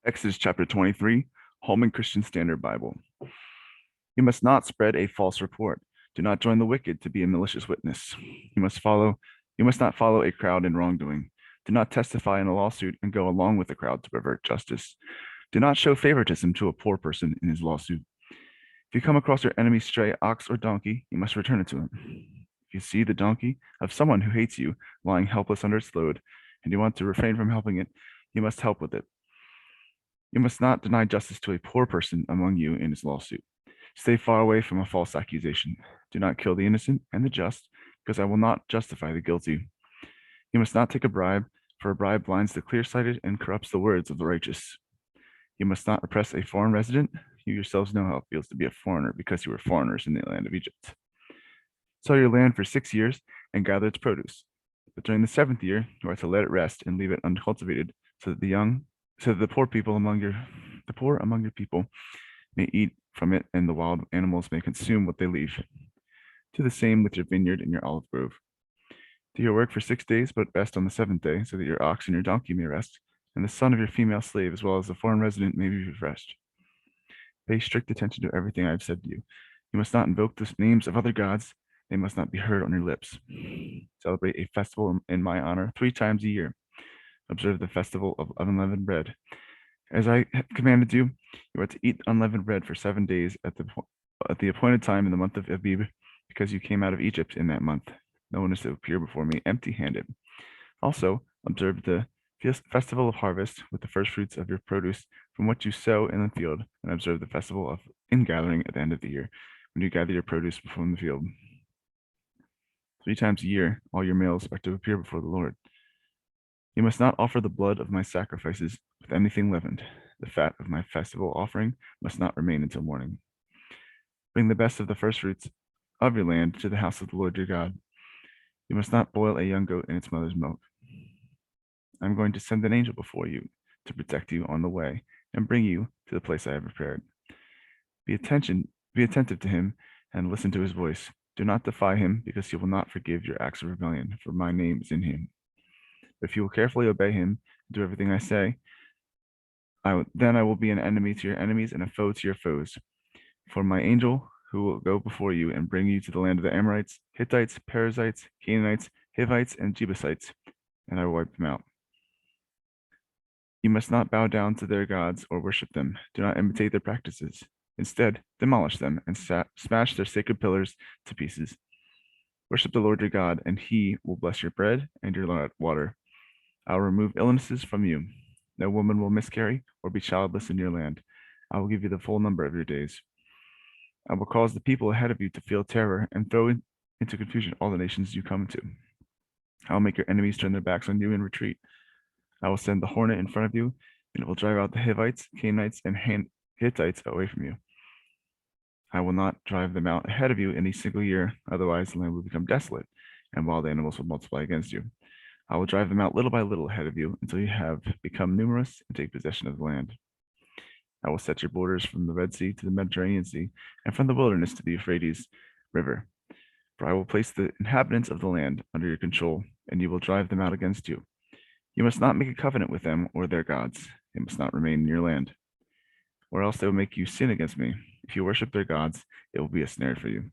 Exodus chapter 23, Holman Christian Standard Bible. You must not spread a false report. Do not join the wicked to be a malicious witness. You must not follow a crowd in wrongdoing. Do not testify in a lawsuit and go along with the crowd to pervert justice. Do not show favoritism to a poor person in his lawsuit. If you come across your enemy's stray ox or donkey, you must return it to him. If you see the donkey of someone who hates you lying helpless under its load, and you want to refrain from helping it, you must help with it. You must not deny justice to a poor person among you in his lawsuit. Stay far away from a false accusation. Do not kill the innocent and the just, because I will not justify the guilty. You must not take a bribe, for a bribe blinds the clear-sighted and corrupts the words of the righteous. You must not oppress a foreign resident. You yourselves know how it feels to be a foreigner, because you were foreigners in the land of Egypt. Sow your land for 6 years and gather its produce. But during the 7th year, you are to let it rest and leave it uncultivated, so that the poor among your people may eat from it, and the wild animals may consume what they leave. Do the same with your vineyard and your olive grove. Do your work for 6 days, but rest on the 7th day, so that your ox and your donkey may rest, and the son of your female slave, as well as the foreign resident, may be refreshed. Pay strict attention to everything I have said to you. You must not invoke the names of other gods. They must not be heard on your lips. Celebrate a festival in my honor 3 times a year. Observe the festival of unleavened bread. As I have commanded you, you are to eat unleavened bread for 7 days at the appointed time in the month of Abib, because you came out of Egypt in that month. No one is to appear before me empty-handed. Also, observe the festival of harvest with the first fruits of your produce from what you sow in the field, and observe the festival of ingathering at the end of the year, when you gather your produce from the field. 3 times a year, all your males are to appear before the Lord. You must not offer the blood of my sacrifices with anything leavened. The fat of my festival offering must not remain until morning. Bring the best of the first fruits of your land to the house of the Lord your God. You must not boil a young goat in its mother's milk. I am going to send an angel before you to protect you on the way and bring you to the place I have prepared. Be attentive to him and listen to his voice. Do not defy him, because he will not forgive your acts of rebellion, for my name is in him. But if you will carefully obey him and do everything I say, then I will be an enemy to your enemies and a foe to your foes. For my angel, who will go before you and bring you to the land of the Amorites, Hittites, Perizzites, Canaanites, Hivites, and Jebusites, and I will wipe them out. You must not bow down to their gods or worship them. Do not imitate their practices. Instead, demolish them and smash their sacred pillars to pieces. Worship the Lord your God, and he will bless your bread and your water. I will remove illnesses from you. No woman will miscarry or be childless in your land. I will give you the full number of your days. I will cause the people ahead of you to feel terror and throw into confusion all the nations you come to. I will make your enemies turn their backs on you and retreat. I will send the hornet in front of you, and it will drive out the Hivites, Canaanites, and Hittites away from you. I will not drive them out ahead of you in a single year, otherwise the land will become desolate, and wild animals will multiply against you. I will drive them out little by little ahead of you until you have become numerous and take possession of the land. I will set your borders from the Red Sea to the Mediterranean Sea, and from the wilderness to the Euphrates River. For I will place the inhabitants of the land under your control, and you will drive them out against you. You must not make a covenant with them or their gods. They must not remain in your land, or else they will make you sin against me. If you worship their gods, it will be a snare for you.